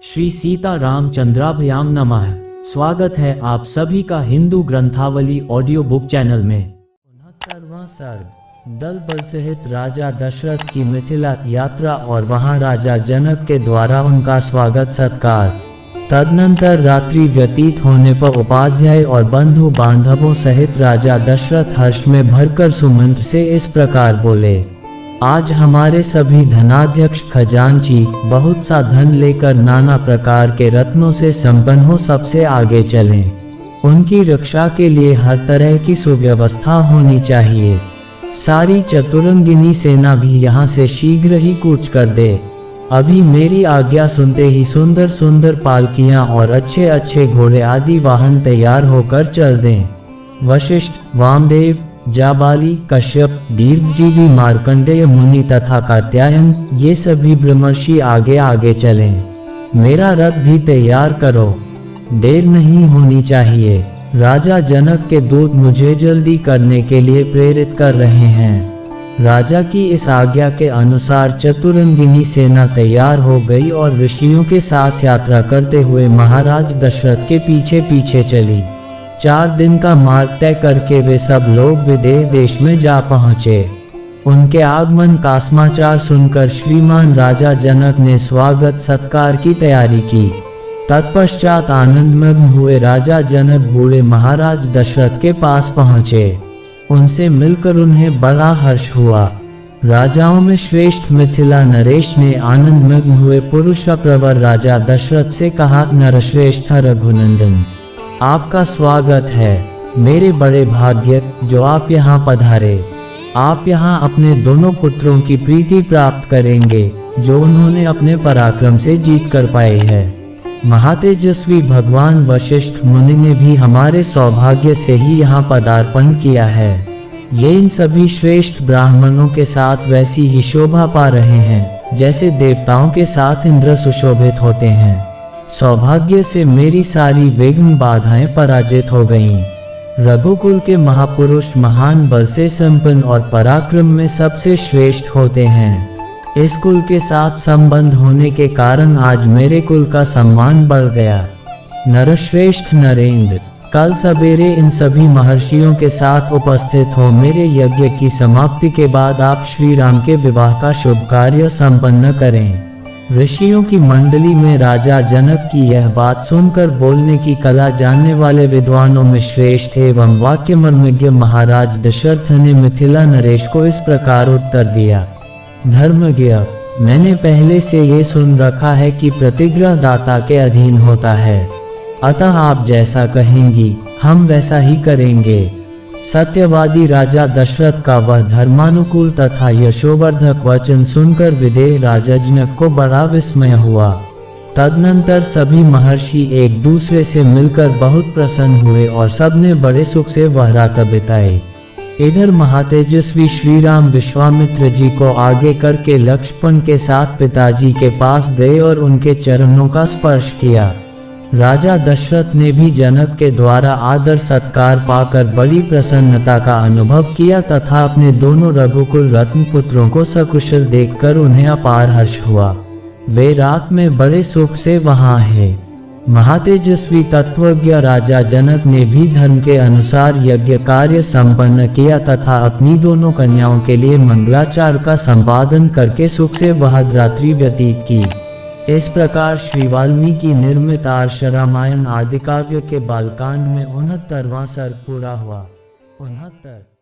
श्री सीता रामचंद्राभ्याम नमः। स्वागत है आप सभी का हिंदू ग्रंथावली ऑडियो बुक चैनल में। 69वां सर्ग। दल बल सहित राजा दशरथ की मिथिला यात्रा और वहां राजा जनक के द्वारा उनका स्वागत सत्कार। तदनंतर रात्रि व्यतीत होने पर उपाध्याय और बंधु बांधवों सहित राजा दशरथ हर्ष में भरकर सुमंत्र से इस प्रकार बोले, आज हमारे सभी धनाध्यक्ष खजांची बहुत सा धन लेकर नाना प्रकार के रत्नों से संपन्न हो सबसे आगे चलें। उनकी रक्षा के लिए हर तरह की सुव्यवस्था होनी चाहिए। सारी चतुरंगिनी सेना भी यहाँ से शीघ्र ही कूच कर दे। अभी मेरी आज्ञा सुनते ही सुंदर सुंदर पालकियाँ और अच्छे अच्छे घोड़े आदि वाहन तैयार होकर चल दें। वशिष्ठ, वामदेव, जाबाली, कश्यप, दीर्घजीवी, मार्कंडेय मुनि तथा कात्यायन ये सभी ब्रह्मर्षि आगे आगे चलें। मेरा रथ भी तैयार करो, देर नहीं होनी चाहिए। राजा जनक के दूत मुझे जल्दी करने के लिए प्रेरित कर रहे हैं। राजा की इस आज्ञा के अनुसार चतुरंगिनी सेना तैयार हो गई और ऋषियों के साथ यात्रा करते हुए महाराज दशरथ के पीछे पीछे चली। 4 दिन का मार्ग तय करके वे सब लोग विदेह देश में जा पहुँचे। उनके आगमन का समाचार सुनकर श्रीमान राजा जनक ने स्वागत सत्कार की तैयारी की। तत्पश्चात आनंदमग्न हुए राजा जनक बूढ़े महाराज दशरथ के पास पहुँचे। उनसे मिलकर उन्हें बड़ा हर्ष हुआ। राजाओं में श्रेष्ठ मिथिला नरेश ने आनंदमग्न हुए पुरुष प्रवर राजा दशरथ से कहा, नरश्रेष्ठ रघुनंदन, आपका स्वागत है। मेरे बड़े भाग्य जो आप यहाँ पधारे। आप यहाँ अपने दोनों पुत्रों की प्रीति प्राप्त करेंगे जो उन्होंने अपने पराक्रम से जीत कर पाए है। महातेजस्वी भगवान वशिष्ठ मुनि ने भी हमारे सौभाग्य से ही यहाँ पदार्पण किया है। ये इन सभी श्रेष्ठ ब्राह्मणों के साथ वैसी ही शोभा पा रहे हैं जैसे देवताओं के साथ इंद्र सुशोभित होते हैं। सौभाग्य से मेरी सारी विघ्न बाधाएं पराजित हो गईं। रघुकुल के महापुरुष महान बल से संपन्न और पराक्रम में सबसे श्रेष्ठ होते हैं। इस कुल के साथ संबंध होने के कारण आज मेरे कुल का सम्मान बढ़ गया। नरश्रेष्ठ नरेंद्र, कल सवेरे इन सभी महर्षियों के साथ उपस्थित हो मेरे यज्ञ की समाप्ति के बाद आप श्री राम के विवाह का शुभ कार्य संपन्न करें। ऋषियों की मंडली में राजा जनक की यह बात सुनकर बोलने की कला जानने वाले विद्वानों में श्रेष्ठ एवं वाक्य मर्मज्ञ महाराज दशरथ ने मिथिला नरेश को इस प्रकार उत्तर दिया, धर्मज्ञ, मैंने पहले से ये सुन रखा है कि प्रतिग्रह दाता के अधीन होता है, अतः आप जैसा कहेंगी हम वैसा ही करेंगे। सत्यवादी राजा दशरथ का वह धर्मानुकूल तथा यशोवर्धक वचन सुनकर विदेह राजा जनक को बड़ा विस्मय हुआ। तदनंतर सभी महर्षि एक दूसरे से मिलकर बहुत प्रसन्न हुए और सबने बड़े सुख से वह रात बिताए। इधर महातेजस्वी श्री राम विश्वामित्र जी को आगे करके लक्ष्मण के साथ पिताजी के पास गए और उनके चरणों का स्पर्श किया। राजा दशरथ ने भी जनक के द्वारा आदर सत्कार पाकर बड़ी प्रसन्नता का अनुभव किया तथा अपने दोनों रघुकुल रत्न पुत्रों को सकुशल देखकर उन्हें अपार हर्ष हुआ। वे रात में बड़े सुख से वहां हैं। महातेजस्वी तत्वज्ञ राजा जनक ने भी धर्म के अनुसार यज्ञ कार्य संपन्न किया तथा अपनी दोनों कन्याओं के लिए मंगलाचार का संपादन करके सुख से वह रात्रि व्यतीत की। इस प्रकार श्री वाल्मीकि निर्मित आर्ष रामायण आदिकाव्य के बालकांड में 69वां सर्ग पूरा हुआ। 69